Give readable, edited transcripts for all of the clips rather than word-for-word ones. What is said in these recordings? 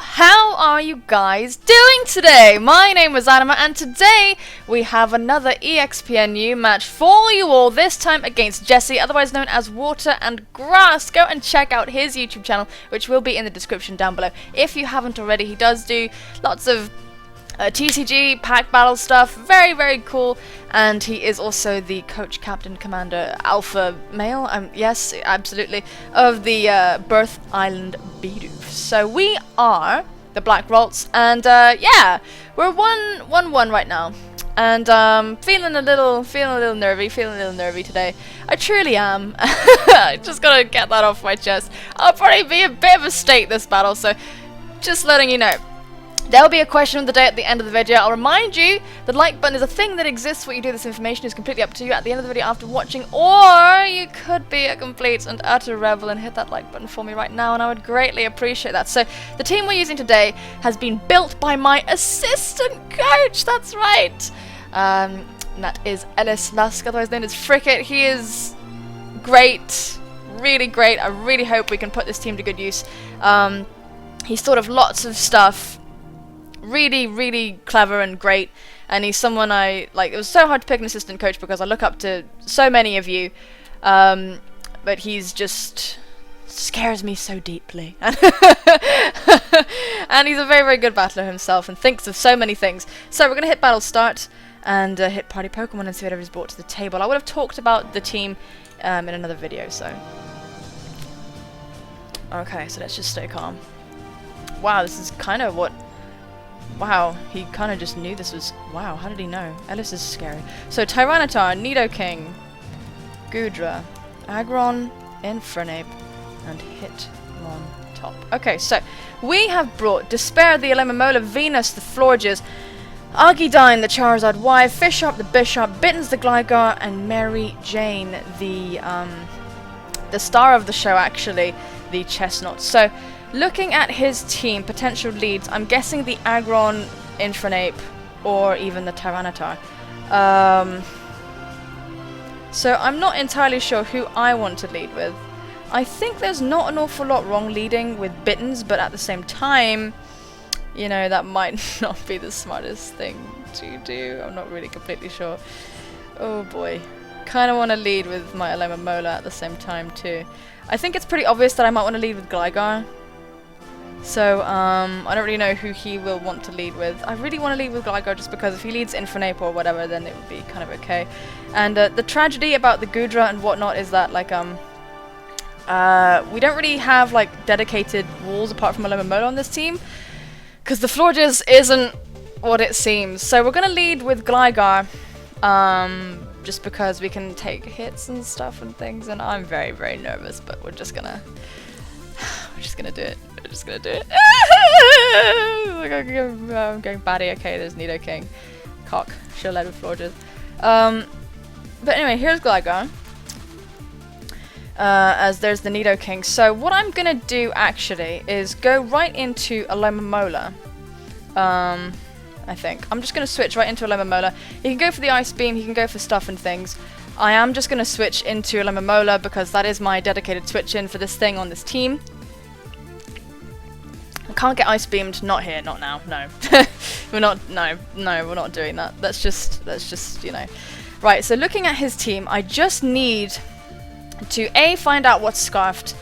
how are you guys doing today? My name is Anima, and today we have another EXPNU match for you all, this time against Jesse, otherwise known as Water and Grass. Go and check out his YouTube channel, which will be in the description down below. If you haven't already, he does do lots of TCG, pack battle stuff, very, very cool, and he is also the coach, captain, commander, alpha male, yes, absolutely, of the Birth Island Bidoofs. So we are the Black Raltz, and yeah, we're 1-1 right now, and feeling a little nervy today. I truly am. I just gotta get that off my chest. I'll probably be a bit of a state this battle, so just letting you know. There'll be a question of the day at the end of the video. I'll remind you, the like button is a thing that exists. What you do with this information is completely up to you at the end of the video after watching, or you could be a complete and utter rebel and hit that like button for me right now, and I would greatly appreciate that. So, the team we're using today has been built by my assistant coach, that's right! And that is Ellis Lusk, otherwise known as Fricket. He is great, really great. I really hope we can put this team to good use. He's thought of lots of stuff. Really clever and great, and he's someone I like. It was so hard to pick an assistant coach because I look up to so many of you, but he's just scares me so deeply. And he's a very good battler himself and thinks of so many things. So we're gonna hit battle start and hit party Pokemon and see whatever is brought to the table. I would have talked about the team in another video, so okay, so let's just stay calm. Wow, this is kind of what. Wow, he kind of just knew this was... Wow, how did he know? Ellis is scary. So, Tyranitar, Nidoking, Goodra, Aggron, Infernape, and Hitmontop. Okay, so, we have brought Despair, the Alomomola, Venus, the Florges, Argidine, the Charizard Y, Fishop, the Bishop, Bittens, the Gligar, and Mary Jane, the star of the show, actually, the Chestnut. So, looking at his team, potential leads, I'm guessing the Aggron, Infernape, or even the Tyranitar. So I'm not entirely sure who I want to lead with. I think there's not an awful lot wrong leading with Bittens, but at the same time, you know, that might not be the smartest thing to do. I'm not really completely sure. Oh boy. Kind of want to lead with my Alomomola at the same time too. I think it's pretty obvious that I might want to lead with Gligar. So, I don't really know who he will want to lead with. I really want to lead with Gligar just because if he leads Infernape or whatever, then it would be kind of okay. And the tragedy about the Goodra and whatnot is that, like, we don't really have, like, dedicated walls apart from Alomomola on this team. Because the Florges isn't what it seems. So we're going to lead with Gligar, just because we can take hits and stuff and things. And I'm very nervous, but we're just gonna do it. We're just gonna do it. I'm going batty. Okay, there's Nidoking. Cock. Should've led with Florges. But anyway, here's Gligar. As there's the Nidoking. So what I'm gonna do actually is go right into Alomomola. I think. I'm just gonna switch right into Alomomola. He can go for the Ice Beam, he can go for stuff and things. I am just gonna switch into Alomomola because that is my dedicated switch in for this thing on this team. Can't get ice beamed, not here, not now, no. we're not doing that. That's just, you know. Right, so looking at his team, I just need to A, find out what's scarfed,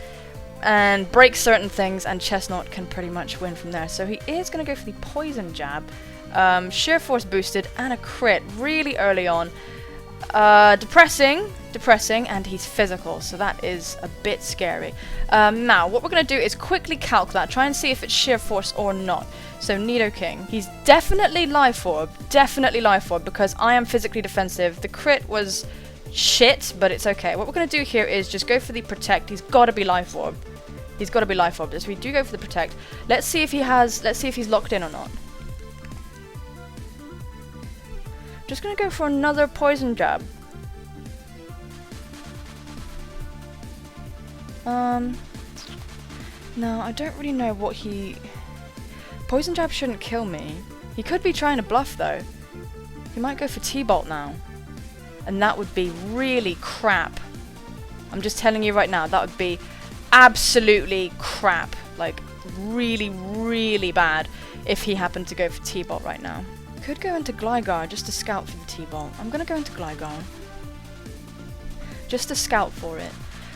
and break certain things, and Chestnut can pretty much win from there. So he is going to go for the Poison Jab, Sheer Force boosted, and a crit really early on. Depressing, and he's physical, so that is a bit scary. Now, what we're going to do is quickly calc that, try and see if it's Sheer Force or not. So, Nidoking, he's definitely Life Orb, because I am physically defensive. The crit was shit, but it's okay. What we're going to do here is just go for the Protect. He's got to be Life Orb. So we do go for the Protect. Let's see if he's locked in or not. Just gonna go for another Poison Jab. No, I don't really know what he... Poison Jab shouldn't kill me. He could be trying to bluff though. He might go for T-Bolt now. And that would be really crap. I'm just telling you right now, that would be absolutely crap. Like, really, really bad if he happened to go for T-Bolt right now. Could go into Gligar just to scout for the T-Bolt. I'm gonna go into Gligar. Just to scout for it.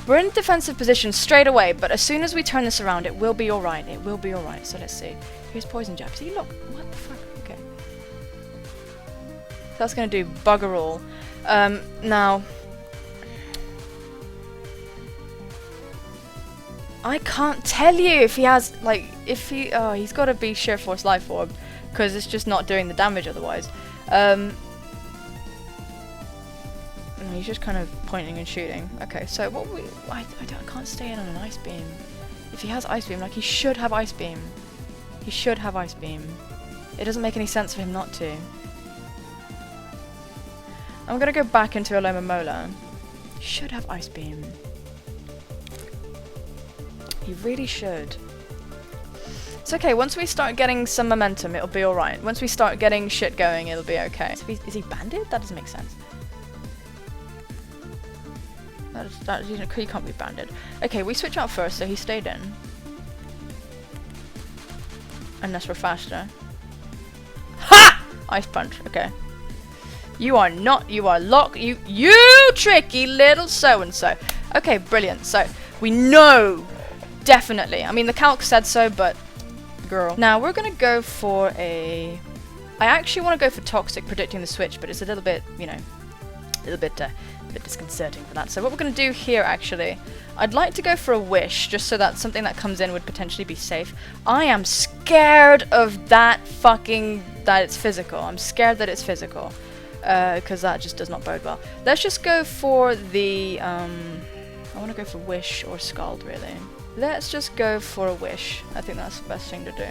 We're in defensive position straight away, but as soon as we turn this around, it will be alright. It will be alright. So let's see. Here's Poison Jab. See, look. What the fuck? Okay. That's gonna do bugger all. Now... I can't tell you if he has, like, if he... Oh, he's got to be Sheer Force Life Orb, because it's just not doing the damage otherwise. He's just kind of pointing and shooting. Okay, so what we... I can't stay in on an Ice Beam. If he has Ice Beam, like, he should have Ice Beam. He should have Ice Beam. It doesn't make any sense for him not to. I'm gonna go back into Aloma Mola. He should have Ice Beam. He really should. It's okay, once we start getting some momentum, it'll be alright. Once we start getting shit going, it'll be okay. Is he banded? That doesn't make sense. He can't be banded. Okay, we switch out first, so he stayed in. Unless we're faster. Ha! Ice Punch, okay. You are not, you are locked, you tricky little so-and-so. Okay, brilliant. So, we know, definitely. I mean, the calc said so, but, girl. Now, we're gonna go for a... I actually want to go for Toxic, predicting the switch, but it's a little bit, you know, a little bit disconcerting for that. So what we're going to do here, actually, I'd like to go for a Wish, just so that something that comes in would potentially be safe. I am scared of that it's physical. I'm scared that it's physical, because that just does not bode well. Let's just go for the, I want to go for Wish or Scald, really. Let's just go for a Wish. I think that's the best thing to do.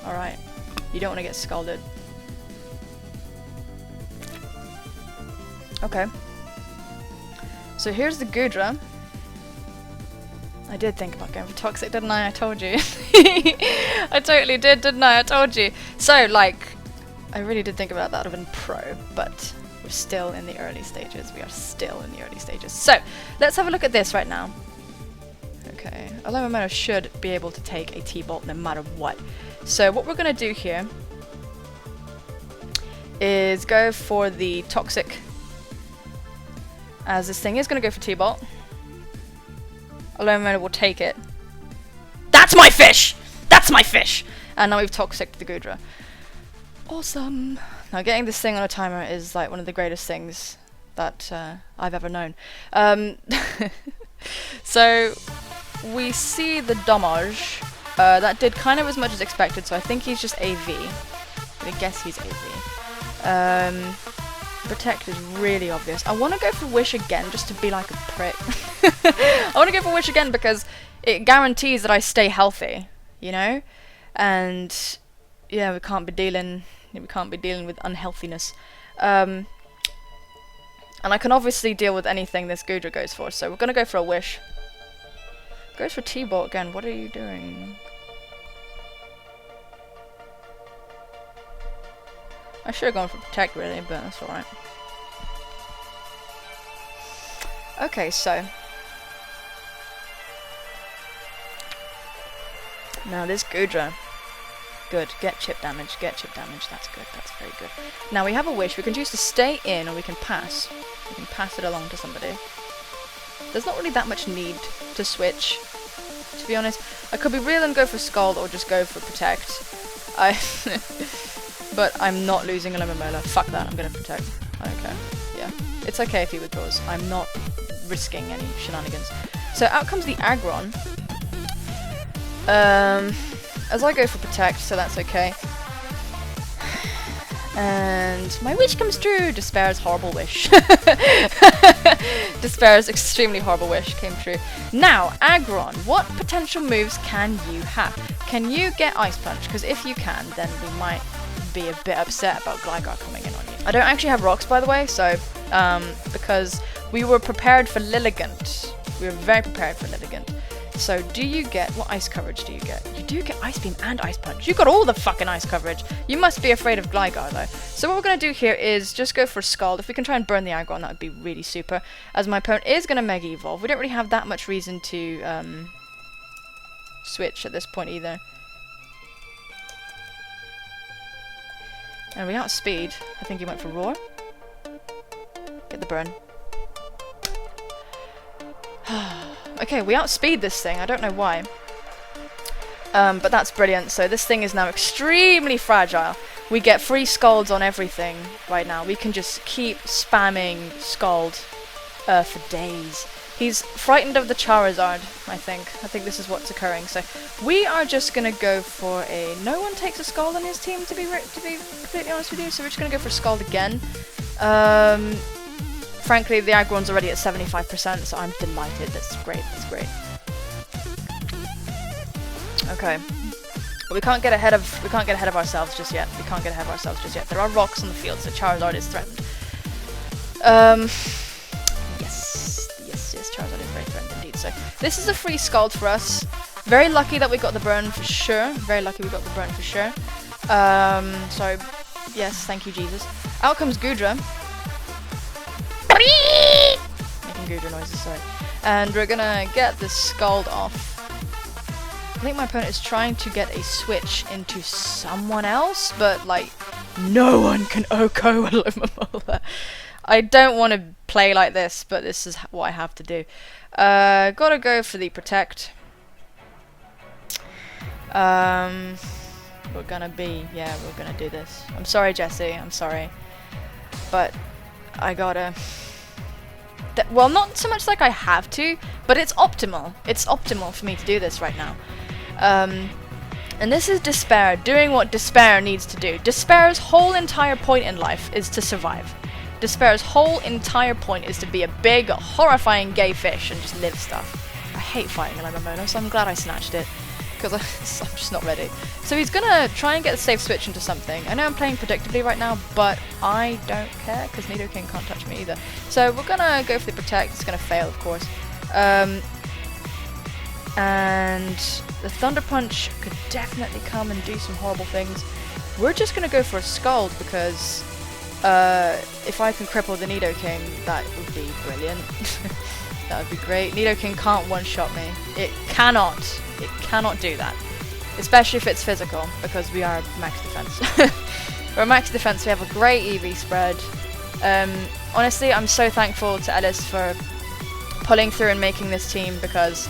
Alright. You don't want to get scalded. Okay. So here's the Goodra. I did think about going for Toxic, didn't I? I told you. I totally did, didn't I? I told you. So, like, I really did think about that. That would have been pro, but we're still in the early stages. We are still in the early stages. So, let's have a look at this right now. Okay. Aloma Mola should be able to take a T-Bolt no matter what. So, what we're going to do here is go for the Toxic, as this thing is going to go for T-Bolt. Aloma Mola will take it. That's my fish! That's my fish! And now we've Toxic the Goodra. Awesome! Now getting this thing on a timer is like one of the greatest things that I've ever known. So we see the damage. That did kind of as much as expected, so I think he's just AV. I guess he's AV. Protect is really obvious. I want to go for Wish again just to be like a prick. I want to go for Wish again because it guarantees that I stay healthy, you know? And yeah, we can't be dealing with unhealthiness. And I can obviously deal with anything this Goodra goes for, so we're going to go for a Wish. Goes for T-Bolt again. What are you doing? I should have gone for Protect, really, but that's alright. Okay, so. Now this Goodra. Good. Get chip damage. Get chip damage. That's good. That's very good. Now we have a Wish. We can choose to stay in or we can pass. We can pass it along to somebody. There's not really that much need to switch, to be honest. I could be real and go for Scald or just go for Protect. But I'm not losing Aloma Mola. Fuck that, I'm gonna Protect. I don't care. Yeah. It's okay if he withdraws. I'm not risking any shenanigans. So out comes the Aggron. As I go for Protect, so that's okay. And my wish comes true! Despair's horrible wish. Despair's extremely horrible wish came true. Now, Aggron, what potential moves can you have? Can you get Ice Punch? Because if you can, then we might be a bit upset about Gligar coming in on you. I don't actually have rocks, by the way, so because we were prepared for Lilligant. We were very prepared for Lilligant. So do you get, what ice coverage do you get? You do get Ice Beam and Ice Punch. You got all the fucking ice coverage. You must be afraid of Gligar though. So what we're going to do here is just go for Scald. If we can try and burn the Aggron, that would be really super. As my opponent is going to Mega Evolve. We don't really have that much reason to switch at this point either. And we outspeed. I think he went for roar. Get the burn. Okay, we outspeed this thing. I don't know why. But that's brilliant. So this thing is now extremely fragile. We get free scalds on everything right now. We can just keep spamming scald for days. He's frightened of the Charizard, I think. I think this is what's occurring. So we are just gonna go for a... No one takes a scald on his team, to be completely honest with you. So we're just gonna go for scald again. Frankly, the Aggron's already at 75%, so I'm delighted. That's great. That's great. Okay. But we can't get ahead of ourselves just yet. We can't get ahead of ourselves just yet. There are rocks on the field, so Charizard is threatened. Yes, Charizard is very threatened indeed. So this is a free scald for us. Very lucky that we got the burn for sure. Very lucky we got the burn for sure. So yes, thank you Jesus. Out comes Goodra. Making Goodra noises, sorry. And we're gonna get the scald off. I think my opponent is trying to get a switch into someone else, but like no one can OHKO Alomomola. I don't want to play like this, but this is what I have to do. Gotta go for the protect. We're gonna do this. I'm sorry, Jesse. I'm sorry, but I gotta. Well, not so much like I have to, but it's optimal. It's optimal for me to do this right now. And this is Despair doing what Despair needs to do. Despair's whole entire point in life is to survive. Despair's whole entire point is to be a big, horrifying gay fish and just live stuff. I hate fighting Alomomola, so I'm glad I snatched it, because I'm just not ready. So he's gonna try and get a safe switch into something. I know I'm playing predictably right now, but I don't care, because Nidoking can't touch me either. So we're gonna go for the protect. It's gonna fail, of course. And the Thunder Punch could definitely come and do some horrible things. We're just gonna go for a Scald, because if I can cripple the Nidoking, that would be brilliant. That would be great. Nidoking can't one-shot me. It cannot do that. Especially if it's physical, because we are max defense. We're max defense, we have a great EV spread. Honestly, I'm so thankful to Ellis for pulling through and making this team, because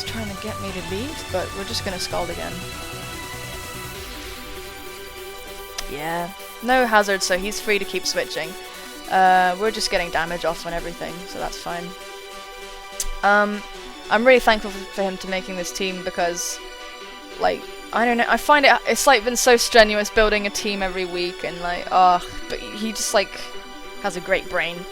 trying to get me to leave, but we're just gonna Scald again. Yeah, no hazard, so he's free to keep switching. We're just getting damage off on everything, so that's fine. I'm really thankful for him to making this team, because, like, I don't know, I find it's like been so strenuous building a team every week, and like, but he just like has a great brain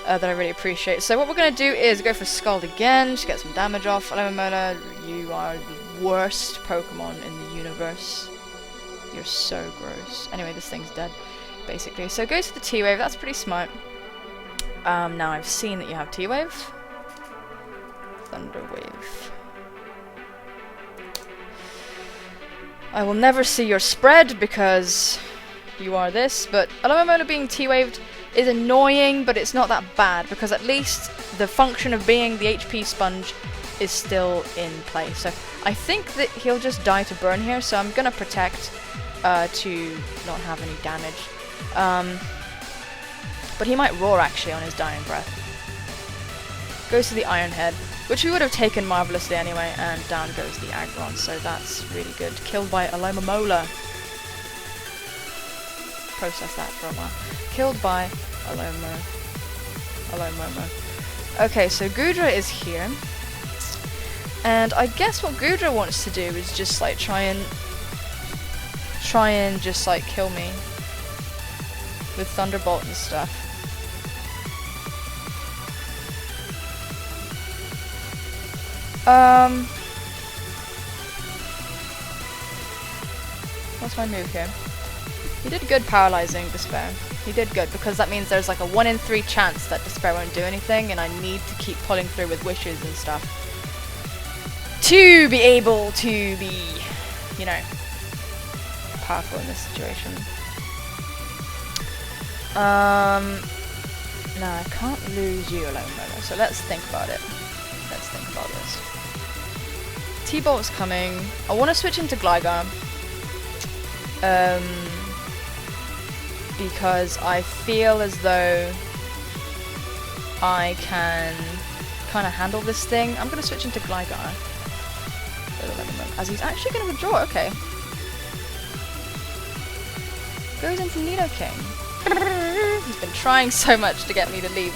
that I really appreciate. So what we're gonna do is go for Scald again, just get some damage off. Alomomola, you are the worst Pokemon in the universe. You're so gross. Anyway, this thing's dead, basically. So go to the T-Wave, that's pretty smart. Now I've seen that you have T-Wave. Thunder Wave. I will never see your spread because you are this, but Alomomola being T-Waved is annoying, but it's not that bad, because at least the function of being the HP sponge is still in play. So I think that he'll just die to burn here, so I'm gonna protect to not have any damage. But he might roar actually on his dying breath. Goes to the Iron Head, which we would have taken marvellously anyway, and down goes the Aggron, so that's really good. Killed by Alomomola. Process that for a while. Killed by Alomomola. Okay, so Goodra is here. And I guess what Goodra wants to do is just like try and just like kill me with Thunderbolt and stuff. What's my move here? He did good paralyzing Despair. He did good, because that means there's like a 1 in 3 chance that Despair won't do anything, and I need to keep pulling through with wishes and stuff to be able to be, you know, powerful in this situation. No, I can't lose you, Alomomola, so let's think about it. Let's think about this. T-Bolt's coming. I want to switch into Gligar. Because I feel as though I can kind of handle this thing. I'm going to switch into Gligar. As he's actually going to withdraw. Okay. Goes into Nidoking. He's been trying so much to get me to leave.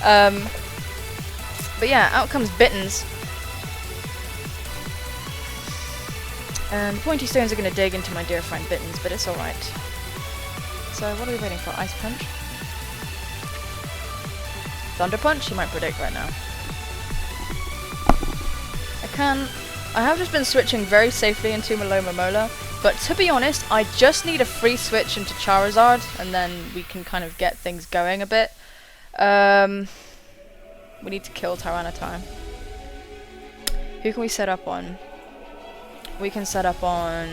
But yeah, out comes Bittens. And Pointy Stones are going to dig into my dear friend Bittens, but it's alright. So what are we waiting for? Ice Punch? Thunder Punch? He might predict right now. I have just been switching very safely into Mola, but to be honest, I just need a free switch into Charizard, and then we can kind of get things going a bit. We need to kill Tyranitar. Who can we set up on? We can set up on...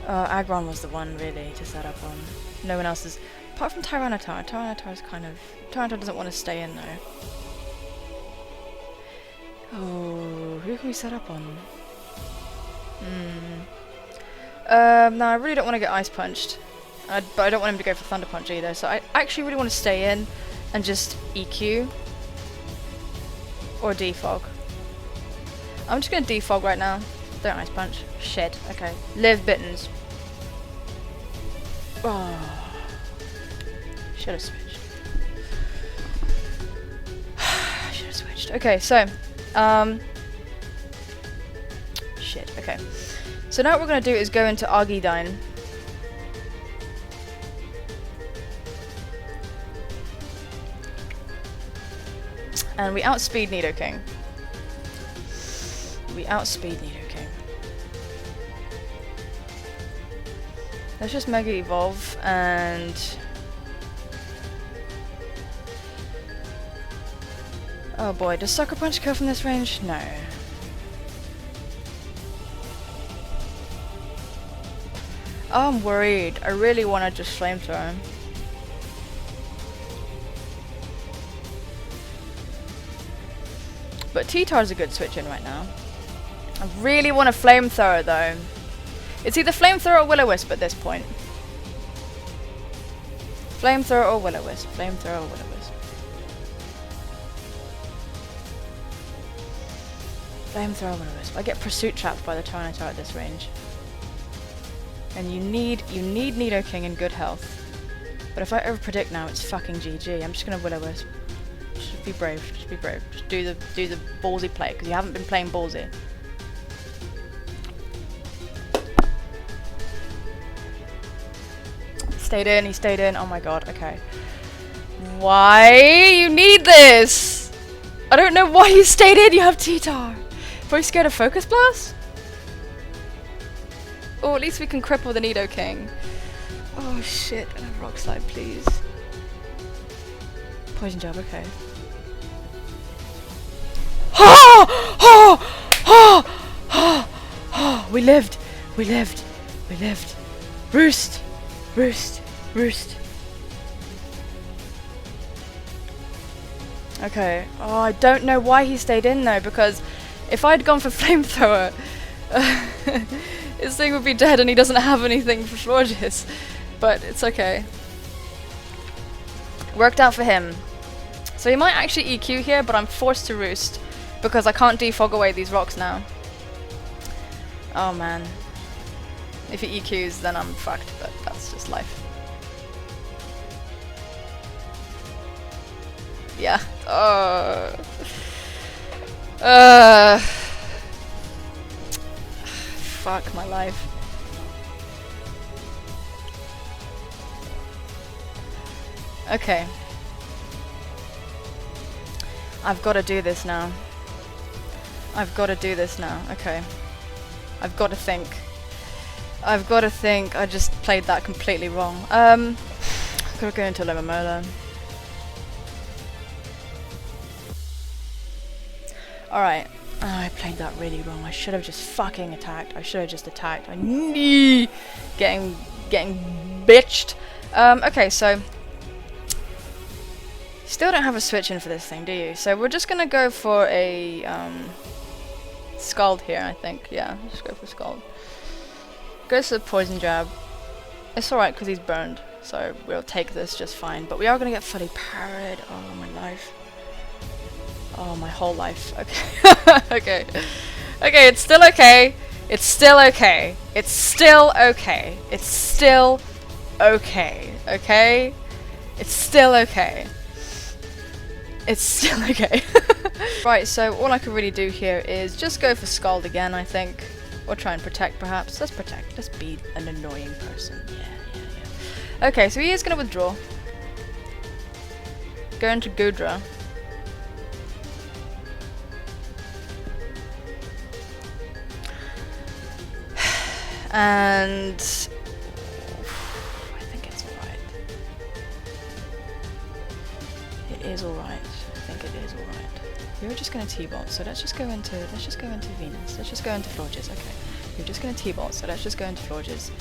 Aggron was the one, really, to set up on. No one else is... Apart from Tyranitar. Tyranitar is kind of... Tyranitar doesn't want to stay in, though. Oh, who can we set up on? No, I really don't want to get Ice Punched. But I don't want him to go for Thunder Punch either, so I actually really want to stay in and just EQ. Or Defog. I'm just going to Defog right now. Don't Ice Punch. Shit. Okay. Live Bittens. Oh. Should have switched. Should have switched. Okay, so... Shit, okay. So now what we're going to do is go into Argidine. And we outspeed Nidoking. Let's just Mega Evolve and... Oh boy, does Sucker Punch kill from this range? No. Oh, I'm worried. I really want to just Flamethrower him. But T-Tar's a good switch in right now. I really want a Flamethrower though. It's either Flamethrower or Will-O-Wisp at this point. Flamethrower or Will-O-Wisp. Flamethrower or Will-O-Wisp. Flamethrower or Will-O-Wisp. I get Pursuit Trapped by the Tyranitar at this range. And you need Nidoking in good health. But if I overpredict now, it's fucking GG. I'm just gonna Will-O-Wisp. Just be brave. Just be brave. Just do the ballsy play, because you haven't been playing ballsy. He stayed in. Oh my god, okay. Why? You need this! I don't know why you stayed in, you have T-Tar! Probably scared of Focus Blast? Oh, at least we can cripple the Nidoking. Oh shit, and a Rock Slide, please. Poison Jab, okay. We lived! Roost! Okay. Oh, I don't know why he stayed in though, because if I'd gone for Flamethrower, his thing would be dead and he doesn't have anything for Florges. But it's okay. Worked out for him. So he might actually EQ here, but I'm forced to Roost because I can't defog away these rocks now. Oh man. If he EQs, then I'm fucked, but that's just life. Yeah. Fuck my life. Okay. I've got to do this now. Okay. I've got to think. I just played that completely wrong. I've got to go into Limamola. Alright. Oh, I played that really wrong. I should have just fucking attacked. I should have just attacked. Getting bitched. Okay, so still don't have a switch in for this thing, do you? So we're just gonna go for a Scald here, I think. Yeah, just go for Scald. Goes for the poison jab. It's alright because he's burned, so we'll take this just fine. But we are going to get fully parried. Oh, my life. Oh, my whole life. Okay. Okay. Okay, it's still okay. It's still okay. It's still okay. It's still okay. Okay? It's still okay. It's still okay. Right, so all I can really do here is just go for Scald again, I think. Or try and protect, perhaps. Let's protect. Let's be an annoying person. Yeah. Okay, so he is going to withdraw. Go into Gudra. And I think it's alright. It is alright. I think it is alright. We were just gonna T-bolt, so let's just go into Venus. Let's just go into Florges. Okay. We're just gonna T-bolt, so let's just go into Florges.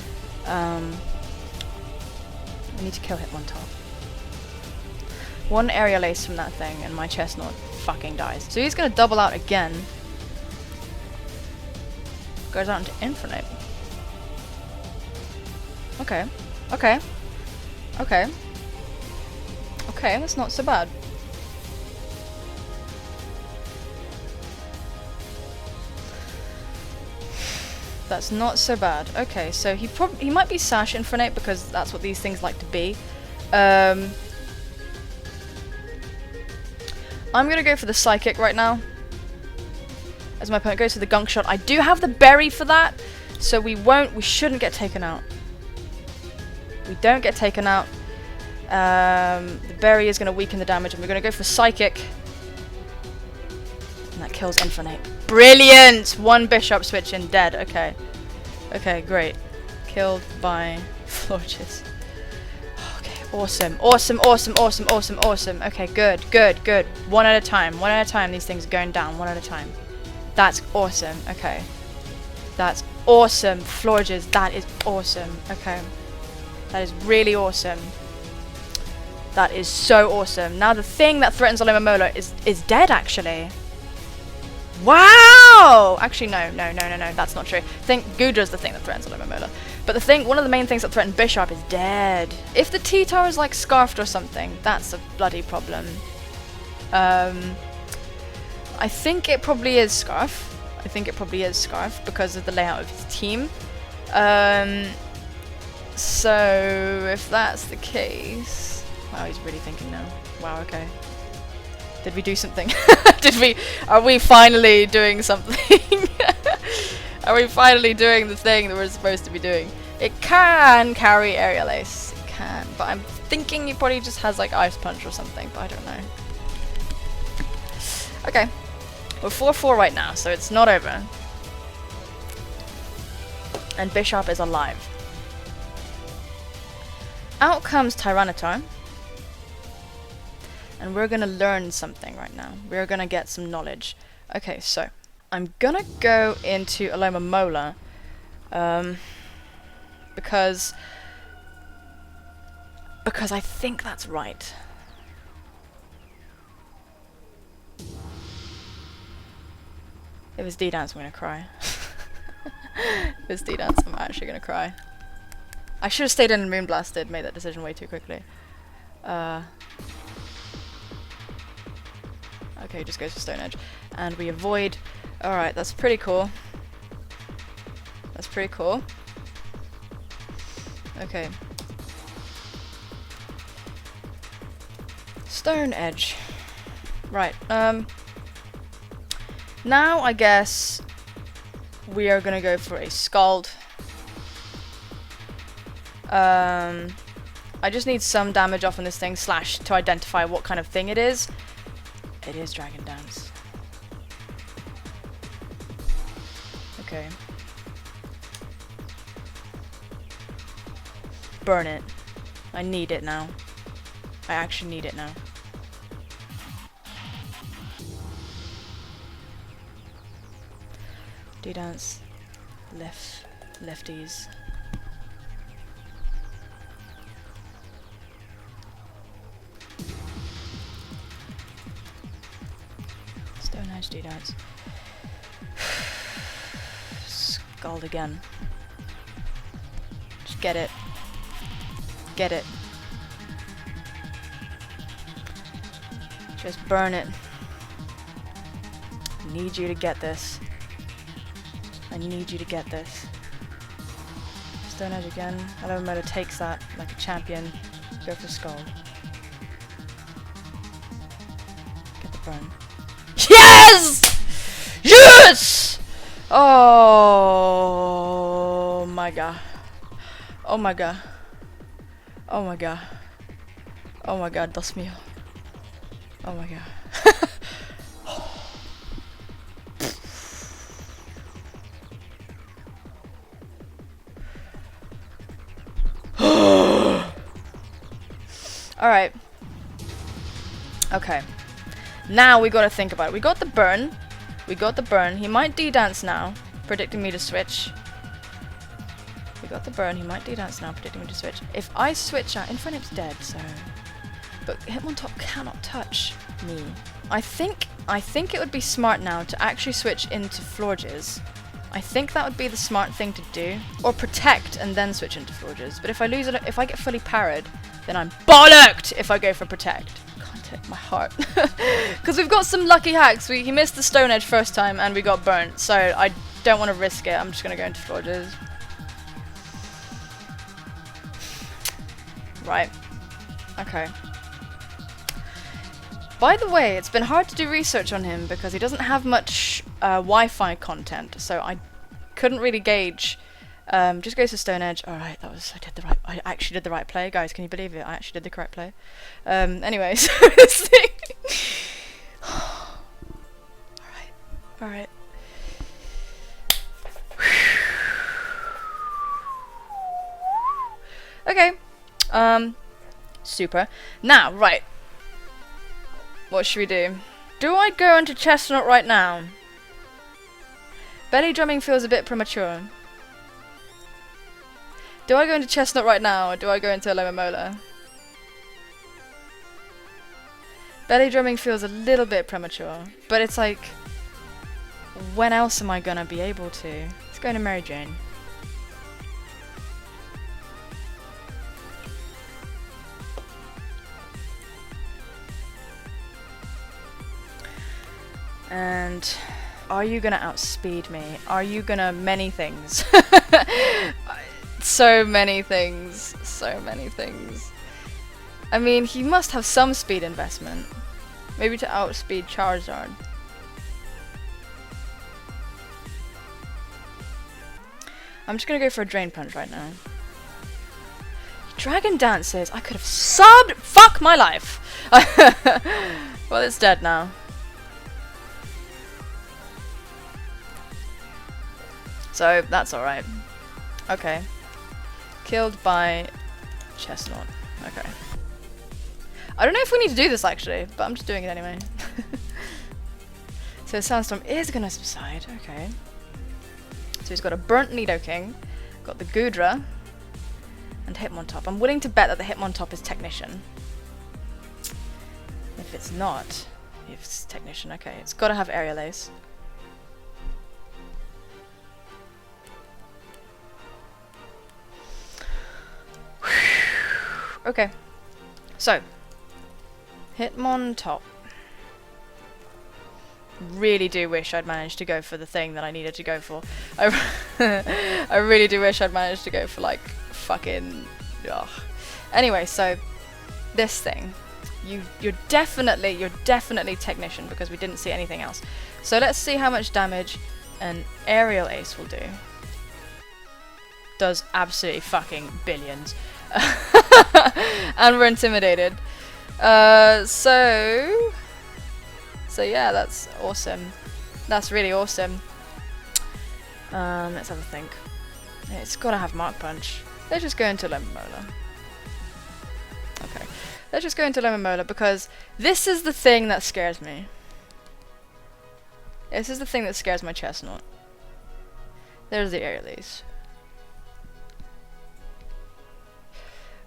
We need to kill hit one top. One aerial ace from that thing and my chestnut fucking dies. So he's gonna double out again. Goes out into Infinite. Okay. Okay. Okay. Okay, that's not so bad. That's not so bad. Okay, so he might be Sash Infinite because that's what these things like to be. I'm gonna go for the Psychic right now. As my opponent goes for the Gunk Shot. I do have the Berry for that, so we shouldn't get taken out. We don't get taken out. The Berry is going to weaken the damage, and we're going to go for Psychic. And that kills Infinite. Brilliant! One Bishop switch in, dead. Okay. Okay, great. Killed by Florges. Okay, awesome. Awesome, awesome, awesome, awesome, awesome. Okay, good, good, good. One at a time. One at a time. These things are going down. One at a time. That's awesome. Okay. That's awesome. Florges, that is awesome. Okay. That is really awesome. That is so awesome. Now the thing that threatens Alomomola is dead, actually. Wow! Actually, no, that's not true. I think Gudra's the thing that threatens Alomomola. But one of the main things that threaten Bishop is dead. If the T-Tower is like scarfed or something, that's a bloody problem. I think it probably is Scarf. I think it probably is Scarf because of the layout of his team. So if that's the case, wow, he's really thinking now. Wow, okay. Did we do something? Are we finally doing something? Are we finally doing the thing that we're supposed to be doing? It can carry Aerial Ace. It can, but I'm thinking he probably just has like Ice Punch or something, but I don't know. Okay. We're 4-4 right now, so it's not over. And Bishop is alive. Out comes Tyranitar. And we're gonna learn something right now. We're gonna get some knowledge. Okay, so I'm gonna go into Alomomola. Because I think that's right. If it's D-Dance, I'm gonna cry. If it's D-Dance, I'm actually gonna cry. I should have stayed in and Moonblasted, made that decision way too quickly. Okay, just goes for Stone Edge. And we avoid. Alright, that's pretty cool. That's pretty cool. Okay. Stone Edge. Right, now I guess we are gonna go for a Scald. I just need some damage off on this thing, slash to identify what kind of thing it is. It is Dragon Dance. Okay. Burn it. I need it now. I actually need it now. D-Dance. Lefties. Stone Edge, D-Dance. Gold again. Just get it. Get it. Just burn it. I need you to get this. I need you to get this. Stone Edge again. Elemental takes that like a champion. Go for Scald. Get the burn. Yes! Yes! Oh my god. Oh my god. Oh my god. Oh my god, Dios mío. Oh my god. Alright. Okay. Now we gotta think about it. We got the burn. We got the burn. He might D-dance now, predicting me to switch. We got the burn. He might D-dance now, predicting me to switch. If I switch out, Infinite's dead, so... But Hitmontop cannot touch me. I think it would be smart now to actually switch into Florges. I think that would be the smart thing to do. Or protect and then switch into Florges. But if I lose it, if I get fully parried, then I'm bollocked if I go for protect. Can't hit my heart. Because we've got some lucky hacks. He missed the Stone Edge first time and we got burnt. So I don't want to risk it. I'm just going to go into Florges. Right. Okay. By the way, it's been hard to do research on him because he doesn't have much Wi-Fi content, so I couldn't really gauge. Just goes to Stone Edge. Alright, I actually did the right play. Guys, can you believe it? I actually did the correct play. Anyways. Alright. Okay. Super. Now, right. What should we do? Do I go into Chestnut right now? Belly drumming feels a bit premature. Do I go into Chestnut right now, or do I go into Lemon Belly drumming feels a little bit premature, but it's like, when else am I gonna be able to? Let's go into Mary Jane. And are you gonna outspeed me? Are you gonna many things? So many things. So many things. I mean, he must have some speed investment. Maybe to outspeed Charizard. I'm just gonna go for a Drain Punch right now. Dragon Dances! I could have subbed! Fuck my life! Well, it's dead now. So, that's alright. Okay. Killed by Chestnut. Okay. I don't know if we need to do this actually, but I'm just doing it anyway. So Sandstorm is gonna subside, okay. So he's got a Burnt Nidoking, got the Goodra, and Hitmontop. I'm willing to bet that the Hitmontop is Technician. If it's not, if it's Technician, okay. It's gotta have Aerial Ace. Okay, so Hitmontop. Really do wish I'd managed to go for the thing that I needed to go for. I really do wish I'd managed to go for like fucking. Ugh. Anyway, so this thing, you're definitely Technician because we didn't see anything else. So let's see how much damage an Aerial Ace will do. Does absolutely fucking billions. And we're intimidated. So yeah, that's awesome. That's really awesome. Let's have a think. It's gotta have Mark Punch. Let's just go into Lemon Molar. Okay. Let's just go into Lemon Molar because this is the thing that scares me. This is the thing that scares my Chestnut. There's the Aerial Ace.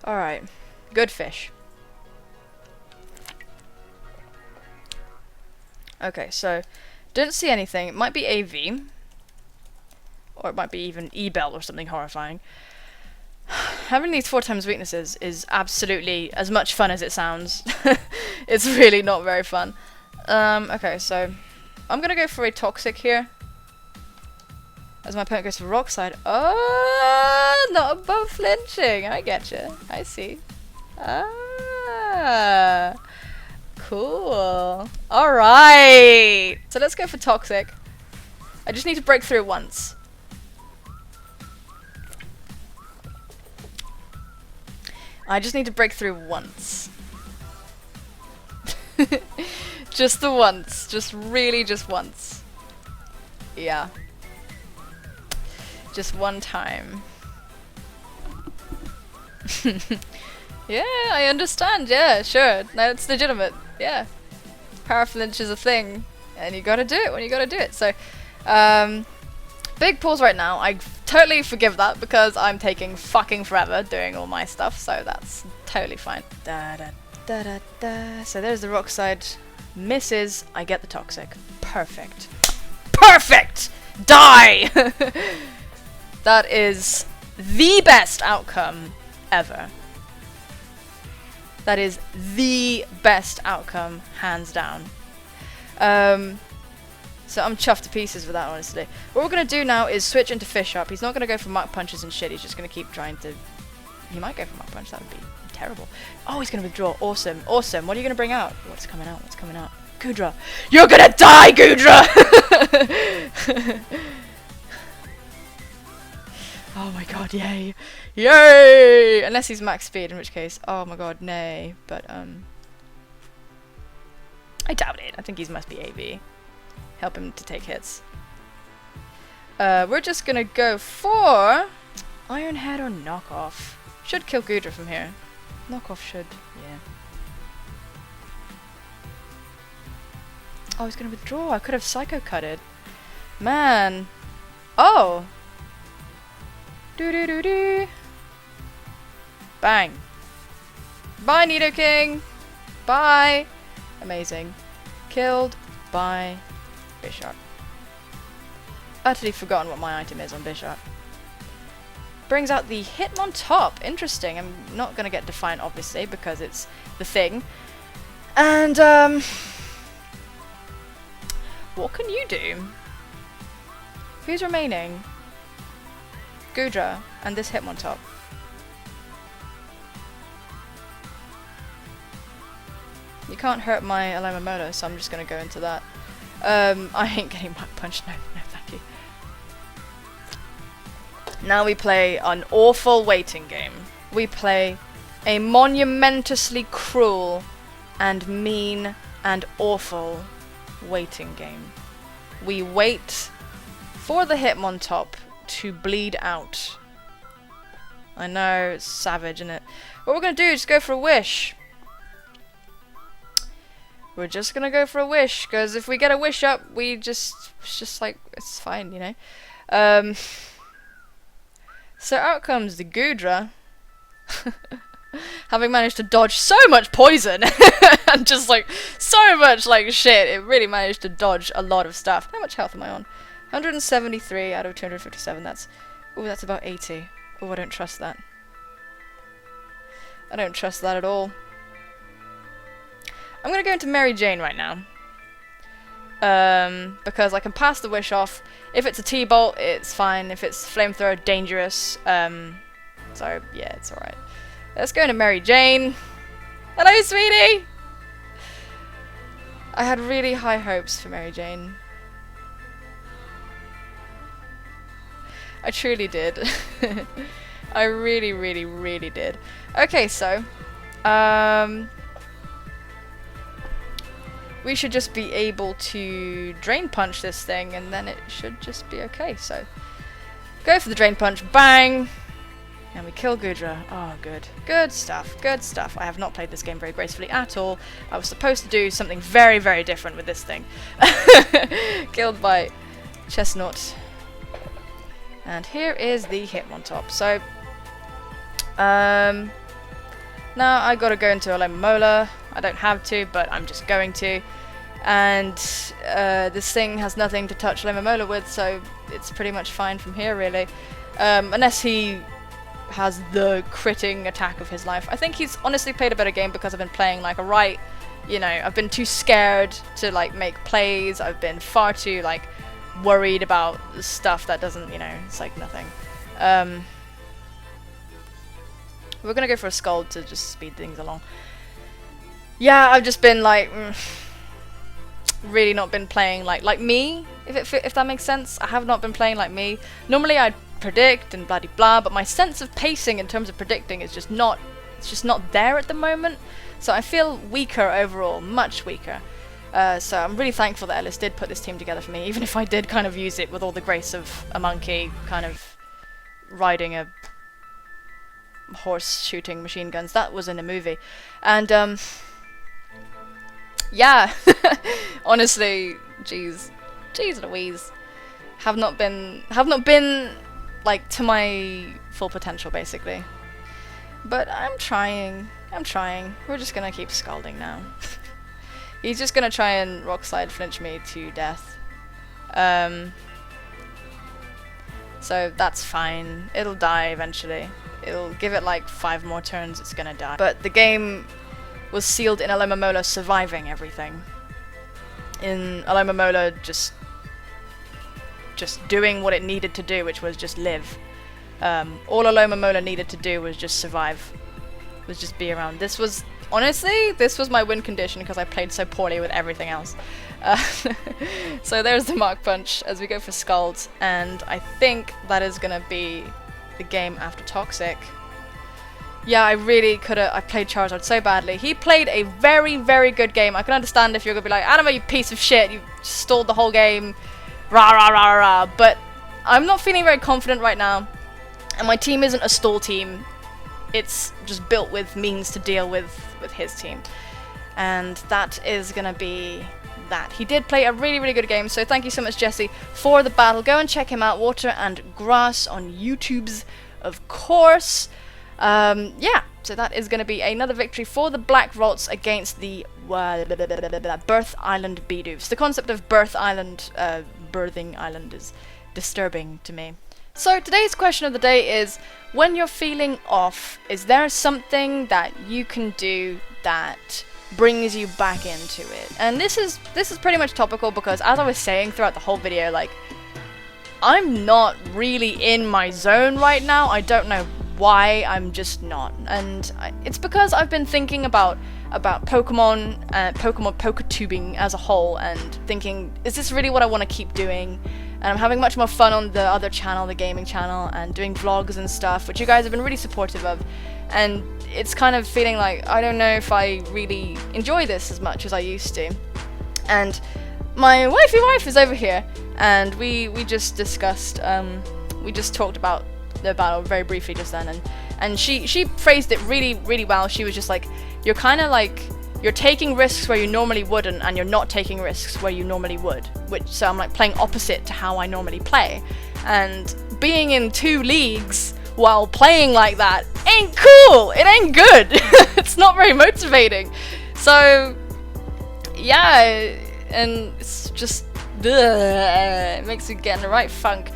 Alright. Good fish. Okay, so didn't see anything. It might be AV. Or it might be even E-Bell or something horrifying. Having these 4 times weaknesses is absolutely as much fun as it sounds. It's really not very fun. Okay, so I'm gonna go for a Toxic here. As my opponent goes for Rock Slide. Oh, not above flinching. I get you. I see. Ah, cool. Alright. So let's go for Toxic. I just need to break through once. I just need to break through once. Just the once. Just really just once. Yeah. Just one time. Yeah, I understand. Yeah, sure. No, it's legitimate. Yeah. Power flinch is a thing. And you gotta do it when you gotta do it. So, big pause right now. I totally forgive that because I'm taking fucking forever doing all my stuff. So that's totally fine. Da, da, da, da, da. So there's the Rock Slide. Misses. I get the Toxic. Perfect. Perfect! Die! That is the best outcome ever. That is the best outcome, hands down. So I'm chuffed to pieces with that, honestly. What we're going to do now is switch into Fish Up. He's not going to go for Mark Punches and shit. He's just going to keep trying to... He might go for Mark Punch. That would be terrible. Oh, he's going to withdraw. Awesome. Awesome. What are you going to bring out? What's coming out? What's coming out? Goodra. You're going to die, Goodra! Oh my god, yay. Yay! Unless he's max speed, in which case, oh my god, nay. But, I doubt it. I think he must be AV. Help him to take hits. We're just gonna go for Iron Head or Knockoff. Should kill Goodra from here. Knockoff should, yeah. Oh, he's gonna withdraw. I could have Psycho Cutted. Man. Oh! Do-do-do-do. Bang. Bye, Nidoking. Bye. Amazing. Killed by Bishop. Utterly forgotten what my item is on Bishop. Brings out the Hitmontop. Interesting. I'm not going to get Defiant, obviously, because it's the thing. And, what can you do? Who's remaining? Goodra and this Hitmontop. You can't hurt my Alomomola, so I'm just gonna go into that. I ain't getting Mach Punch, no, no thank you. Now we play an awful waiting game. We play a monumentously cruel and mean and awful waiting game. We wait for the Hitmontop to bleed out. I know, it's savage, isn't it? What we're gonna do is just go for a wish. We're just gonna go for a wish, because if we get a wish up, it's just like, it's fine, you know? So out comes the Goodra. Having managed to dodge so much poison and just like so much like shit, it really managed to dodge a lot of stuff. How much health am I on? 173 out of 257. That's about 80. Oh, I don't trust that. I don't trust that at all. I'm gonna go into Mary Jane right now. Because I can pass the wish off. If it's a T-Bolt, it's fine. If it's Flamethrower, dangerous. So yeah, it's alright. Let's go into Mary Jane. Hello, sweetie! I had really high hopes for Mary Jane. I truly did. I really, really, really did. Okay, so we should just be able to Drain Punch this thing, and then it should just be okay. So go for the Drain Punch, bang! And we kill Goodra. Oh, good. Good stuff, good stuff. I have not played this game very gracefully at all. I was supposed to do something very, very different with this thing. Killed by Chestnut. And here is the Hitmontop. So, now I gotta go into Alomomola. I don't have to, but I'm just going to. and this thing has nothing to touch Alomomola with, so it's pretty much fine from here, really. Unless he has the critting attack of his life. I think he's honestly played a better game because I've been playing like a right, you know, I've been too scared to like make plays. I've been far too like worried about stuff that doesn't, you know, it's like nothing. We're gonna go for a Scald to just speed things along. Yeah, I've just been like really not been playing like me, if that makes sense. I have not been playing like me. Normally I'd predict and blah de blah, but my sense of pacing in terms of predicting is just not, it's just not there at the moment. So I feel weaker overall, much weaker. So I'm really thankful that Ellis did put this team together for me, even if I did kind of use it with all the grace of a monkey kind of riding a horse shooting machine guns. That was in a movie. And yeah, honestly, jeez Louise, have not been like to my full potential basically. But I'm trying. We're just gonna keep scalding now. He's just gonna try and rock slide flinch me to death. So that's fine. It'll die eventually. It'll give it like 5 more turns, it's gonna die. But the game was sealed in Alomomola surviving everything. In Alomomola just doing what it needed to do, which was just live. All Alomomola needed to do was just survive. Was just be around. This was, honestly, this was my win condition because I played so poorly with everything else. So there's the Mark Punch as we go for Scald, and I think that is gonna be the game after Toxic. Yeah, I really could've, I played Charizard so badly. He played a very, very good game. I can understand if you're gonna be like, Anima, you piece of shit, you stalled the whole game, rah rah rah rah, but I'm not feeling very confident right now, and my team isn't a stall team. It's just built with means to deal with his team. And that is gonna be that. He did play a really, really good game, so thank you so much, Jesse, for the battle. Go and check him out, Water and Grass on YouTube's, of course. Yeah, so that is gonna be another victory for the Black Raltz against the Birth Island Bidoofs. The concept of Birth Island, birthing island is disturbing to me. So today's question of the day is, when you're feeling off, is there something that you can do that brings you back into it? And this is pretty much topical because, as I was saying throughout the whole video, like, I'm not really in my zone right now. I don't know why, I'm just not. And it's because I've been thinking about Pokemon and Poketubing as a whole, and thinking, is this really what I want to keep doing? And I'm having much more fun on the other channel, the gaming channel, and doing vlogs and stuff, which you guys have been really supportive of. And it's kind of feeling like, I don't know if I really enjoy this as much as I used to. And my wifey wife is over here, and we just discussed, we just talked about the battle very briefly just then, and she phrased it really, really well. She was just like, you're kind of like, you're taking risks where you normally wouldn't, and you're not taking risks where you normally would. So I'm like playing opposite to how I normally play. And being in 2 leagues while playing like that ain't cool! It ain't good! It's not very motivating. So, yeah, and it's just, it makes you get in the right funk.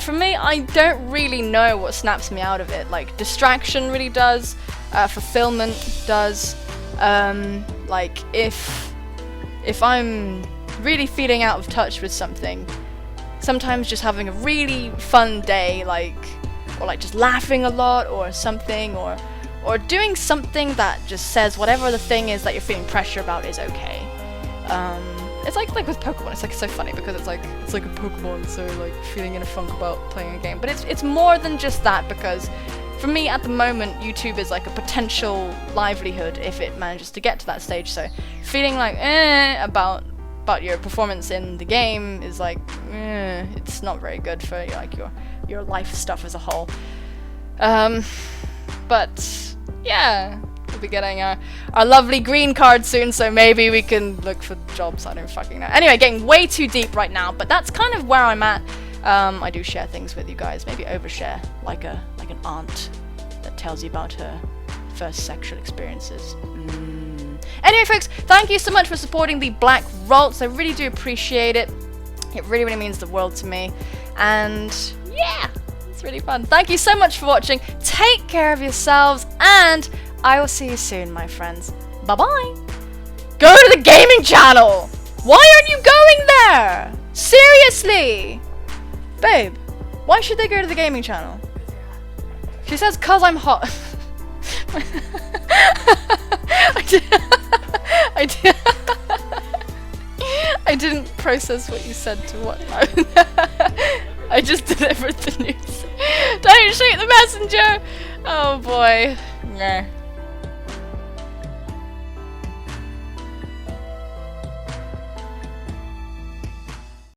For me, I don't really know what snaps me out of it. Like, distraction really does, fulfillment does. Like, if I'm really feeling out of touch with something, sometimes just having a really fun day, or like just laughing a lot or something, or doing something that just says whatever the thing is that you're feeling pressure about is okay. It's like with Pokemon, it's like so funny because it's like a Pokemon, so like feeling in a funk about playing a game. But it's more than just that, because for me at the moment, YouTube is like a potential livelihood if it manages to get to that stage. So feeling like about your performance in the game is like it's not very good for like your life stuff as a whole. But yeah, we'll be getting our lovely green card soon, so maybe we can look for jobs. I don't fucking know. Anyway, getting way too deep right now, but that's kind of where I'm at. I do share things with you guys, maybe overshare, like an aunt that tells you about her first sexual experiences. Anyway, folks, thank you so much for supporting the Black Raltz. I really do appreciate it. It really, really means the world to me. And yeah, it's really fun. Thank you so much for watching. Take care of yourselves, and I will see you soon, my friends. Bye-bye. Go to the gaming channel! Why aren't you going there? Seriously! Babe, why should they go to the gaming channel? She says, 'cause I'm hot. I didn't process what you said to what. I just delivered the news. Don't shoot the messenger! Oh boy. Nah.